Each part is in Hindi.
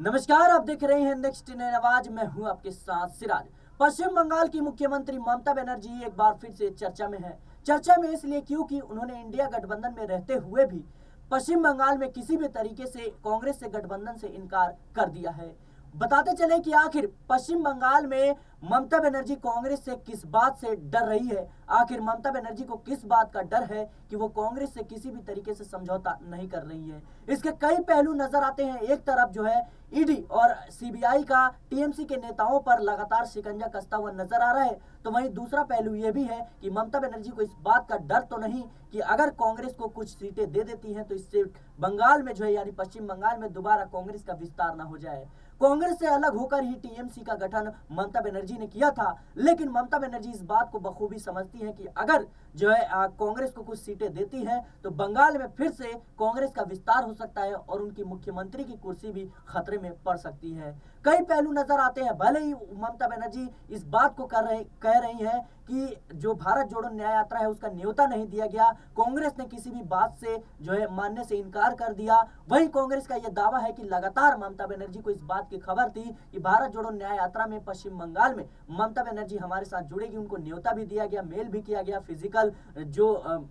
नमस्कार, आप देख रहे हैं नेक्स्ट इन आवाज। मैं हूं आपके साथ सिराज। पश्चिम बंगाल की मुख्यमंत्री ममता बनर्जी एक बार फिर से चर्चा में है। चर्चा में इसलिए क्योंकि उन्होंने इंडिया गठबंधन में रहते हुए भी पश्चिम बंगाल में किसी भी तरीके से कांग्रेस से गठबंधन से इनकार कर दिया है। बताते चले कि आखिर पश्चिम बंगाल में ममता बनर्जी कांग्रेस से किस बात से डर रही है। आखिर ममता बनर्जी को किस बात का डर है कि वो कांग्रेस से किसी भी तरीके से समझौता नहीं कर रही है। इसके कई पहलू नजर आते हैं। एक तरफ जो है ईडी और सीबीआई का टीएमसी के नेताओं पर लगातार शिकंजा कसता हुआ नजर आ रहा है, तो वहीं दूसरा पहलू यह भी है कि ममता बनर्जी को इस बात का डर तो नहीं कि अगर कांग्रेस को कुछ सीटें दे देती हैं तो इससे बंगाल में जो है यानी पश्चिम बंगाल में दोबारा कांग्रेस का विस्तार ना हो जाए। कांग्रेस से अलग होकर ही टीएमसी का गठन ममता बनर्जी ने किया था, लेकिन ममता बनर्जी इस बात को बखूबी समझती हैं कि अगर जो है कांग्रेस को कुछ सीटें देती हैं तो बंगाल में फिर से कांग्रेस का विस्तार हो सकता है और उनकी मुख्यमंत्री की कुर्सी भी खतरे में पड़ सकती है। कई पहलू नजर आते हैं। भले ही ममता बनर्जी इस बात को कह रही है कि जो भारत जोड़ो न्याय यात्रा है उसका न्योता नहीं दिया गया, कांग्रेस ने किसी भी बात से जो है मानने से इनकार कर दिया। वही कांग्रेस का यह दावा है कि लगातार ममता बनर्जी को इस बात की खबर थी कि भारत जोड़ो न्याय यात्रा में पश्चिम बंगाल में ममता बनर्जी हमारे साथ जुड़ेगी। उनको न्योता भी दिया गया, मेल भी किया गया, फिजिकल जो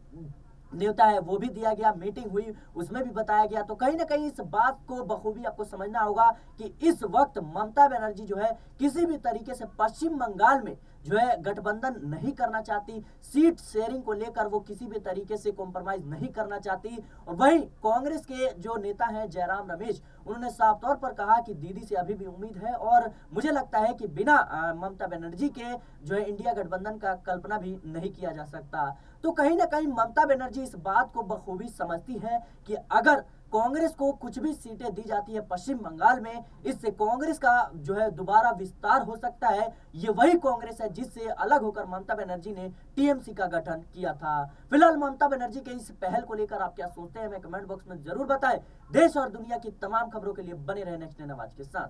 न्योता है वो भी दिया गया, मीटिंग हुई उसमें भी बताया गया। तो कहीं ना कहीं इस बात को बखूबी आपको समझना होगा कि इस वक्त ममता बनर्जी जो है किसी भी तरीके से पश्चिम बंगाल में जो है गठबंधन नहीं करना चाहती। सीट शेयरिंग को लेकर वो किसी भी तरीके से कॉम्प्रोमाइज नहीं करना चाहती। और वहीं कांग्रेस के जो नेता हैं जयराम रमेश, उन्होंने साफ तौर पर कहा कि दीदी से अभी भी उम्मीद है और मुझे लगता है कि बिना ममता बनर्जी के जो है इंडिया गठबंधन का कल्पना भी नहीं किया जा सकता। तो कहीं ना कहीं ममता बनर्जी इस बात को बखूबी समझती है कि अगर कांग्रेस को कुछ भी सीटें दी जाती है पश्चिम बंगाल में, इससे कांग्रेस का जो है दोबारा विस्तार हो सकता है। ये वही कांग्रेस है जिससे अलग होकर ममता बनर्जी ने टीएमसी का गठन किया था। फिलहाल ममता बनर्जी के इस पहल को लेकर आप क्या सोचते हैं, हमें कमेंट बॉक्स में जरूर बताएं। देश और दुनिया की तमाम खबरों के लिए बने रहे नेक्स्ट आवाज के साथ।